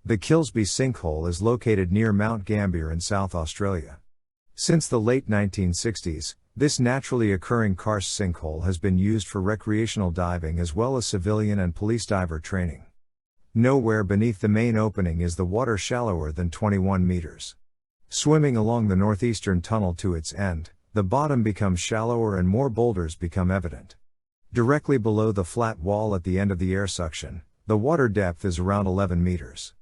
The Kilsby sinkhole is located near Mount Gambier in South Australia. Since the late 1960s, this naturally occurring karst sinkhole has been used for recreational diving as well as civilian and police diver training. Nowhere beneath the main opening is the water shallower than 21 meters. Swimming along the northeastern tunnel to its end, the bottom becomes shallower and more boulders become evident. Directly below the flat wall at the end of the air suction, the water depth is around 11 meters.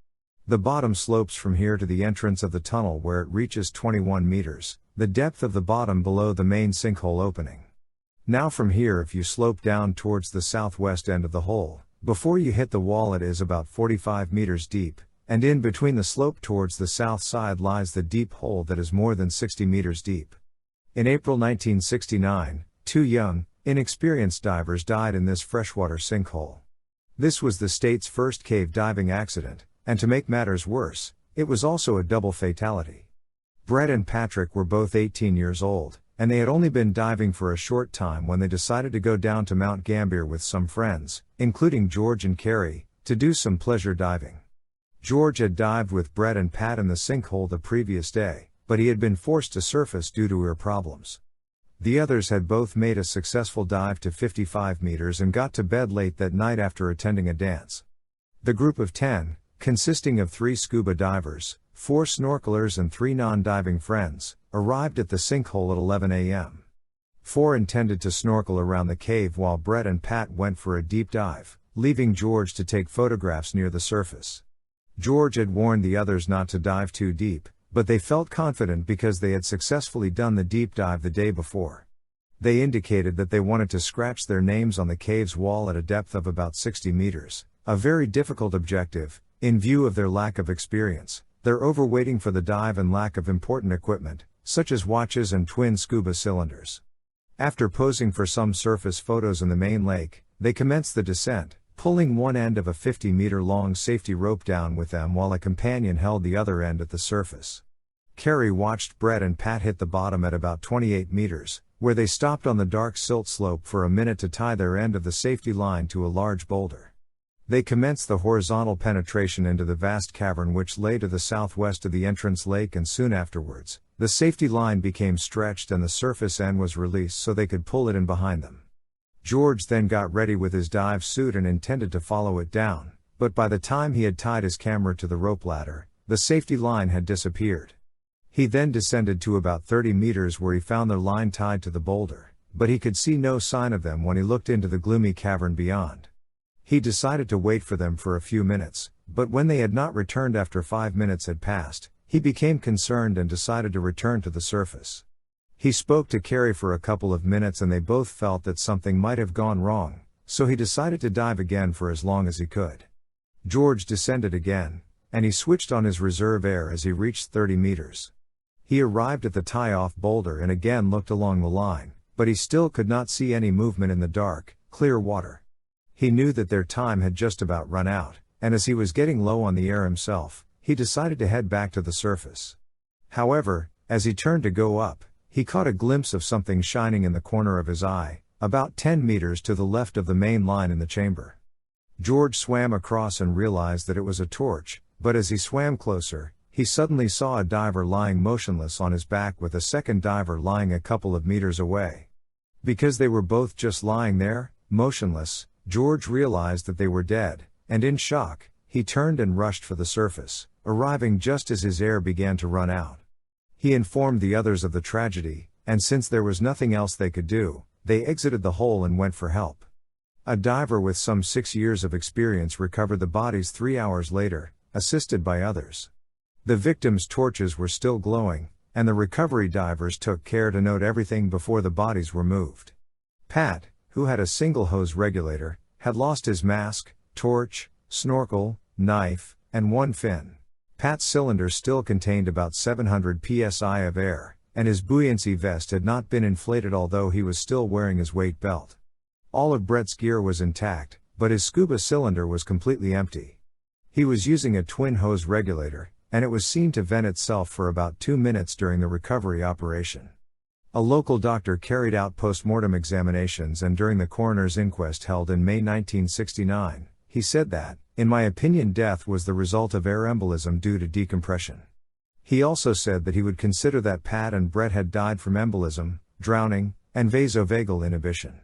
The bottom slopes from here to the entrance of the tunnel where it reaches 21 meters, the depth of the bottom below the main sinkhole opening. Now from here, if you slope down towards the southwest end of the hole, before you hit the wall it is about 45 meters deep, and in between the slope towards the south side lies the deep hole that is more than 60 meters deep. In April 1969, 2 young, inexperienced divers died in this freshwater sinkhole. This was the state's first cave diving accident, and to make matters worse, it was also a double fatality. Brett and Patrick were both 18 years old, and they had only been diving for a short time when they decided to go down to Mount Gambier with some friends, including George and Carrie, to do some pleasure diving. George had dived with Brett and Pat in the sinkhole the previous day, but he had been forced to surface due to ear problems. The others had both made a successful dive to 55 meters and got to bed late that night after attending a dance. The group of 10, consisting of 3 scuba divers, 4 snorkelers and 3 non-diving friends, arrived at the sinkhole at 11 a.m. 4 intended to snorkel around the cave while Brett and Pat went for a deep dive, leaving George to take photographs near the surface. George had warned the others not to dive too deep, but they felt confident because they had successfully done the deep dive the day before. They indicated that they wanted to scratch their names on the cave's wall at a depth of about 60 meters, a very difficult objective, in view of their lack of experience, their overweighting for the dive and lack of important equipment, such as watches and twin scuba cylinders. After posing for some surface photos in the main lake, they commenced the descent, pulling one end of a 50-meter-long safety rope down with them while a companion held the other end at the surface. Carrie watched Brett and Pat hit the bottom at about 28 meters, where they stopped on the dark silt slope for a minute to tie their end of the safety line to a large boulder. They commenced the horizontal penetration into the vast cavern which lay to the southwest of the entrance lake, and soon afterwards, the safety line became stretched and the surface end was released so they could pull it in behind them. George then got ready with his dive suit and intended to follow it down, but by the time he had tied his camera to the rope ladder, the safety line had disappeared. He then descended to about 30 meters where he found their line tied to the boulder, but he could see no sign of them when he looked into the gloomy cavern beyond. He decided to wait for them for a few minutes, but when they had not returned after 5 minutes had passed, he became concerned and decided to return to the surface. He spoke to Carrie for a couple of minutes and they both felt that something might have gone wrong, so he decided to dive again for as long as he could. George descended again, and he switched on his reserve air as he reached 30 meters. He arrived at the tie-off boulder and again looked along the line, but he still could not see any movement in the dark, clear water. He knew that their time had just about run out, and as he was getting low on the air himself, he decided to head back to the surface. However, as he turned to go up, he caught a glimpse of something shining in the corner of his eye, about 10 meters to the left of the main line in the chamber. George swam across and realized that it was a torch, but as he swam closer, he suddenly saw a diver lying motionless on his back with a second diver lying a couple of meters away. Because they were both just lying there, motionless, George realized that they were dead, and in shock, he turned and rushed for the surface, arriving just as his air began to run out. He informed the others of the tragedy, and since there was nothing else they could do, they exited the hole and went for help. A diver with some 6 years of experience recovered the bodies 3 hours later, assisted by others. The victims' torches were still glowing, and the recovery divers took care to note everything before the bodies were moved. Pat, who had a single hose regulator, had lost his mask, torch, snorkel, knife, and one fin. Pat's cylinder still contained about 700 psi of air, and his buoyancy vest had not been inflated although he was still wearing his weight belt. All of Brett's gear was intact, but his scuba cylinder was completely empty. He was using a twin hose regulator, and it was seen to vent itself for about 2 minutes during the recovery operation. A local doctor carried out post-mortem examinations, and during the coroner's inquest held in May 1969, he said that, In my opinion, death was the result of air embolism due to decompression. He also said that he would consider that Pat and Brett had died from embolism, drowning, and vasovagal inhibition.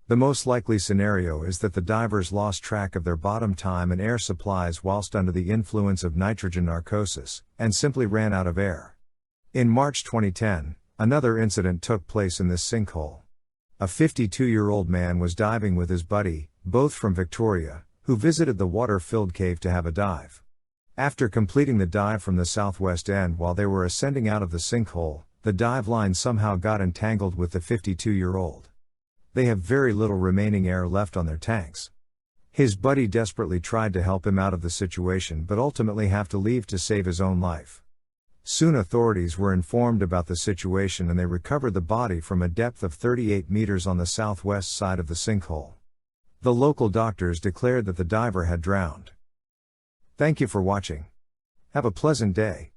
The most likely scenario is that the divers lost track of their bottom time and air supplies whilst under the influence of nitrogen narcosis, and simply ran out of air. In March 2010, another incident took place in this sinkhole. A 52-year-old man was diving with his buddy, both from Victoria, who visited the water-filled cave to have a dive. After completing the dive from the southwest end while they were ascending out of the sinkhole, the dive line somehow got entangled with the 52-year-old. They have very little remaining air left on their tanks. His buddy desperately tried to help him out of the situation but ultimately had to leave to save his own life. Soon authorities were informed about the situation and they recovered the body from a depth of 38 meters on the southwest side of the sinkhole. The local doctors declared that the diver had drowned. Thank you for watching. Have a pleasant day.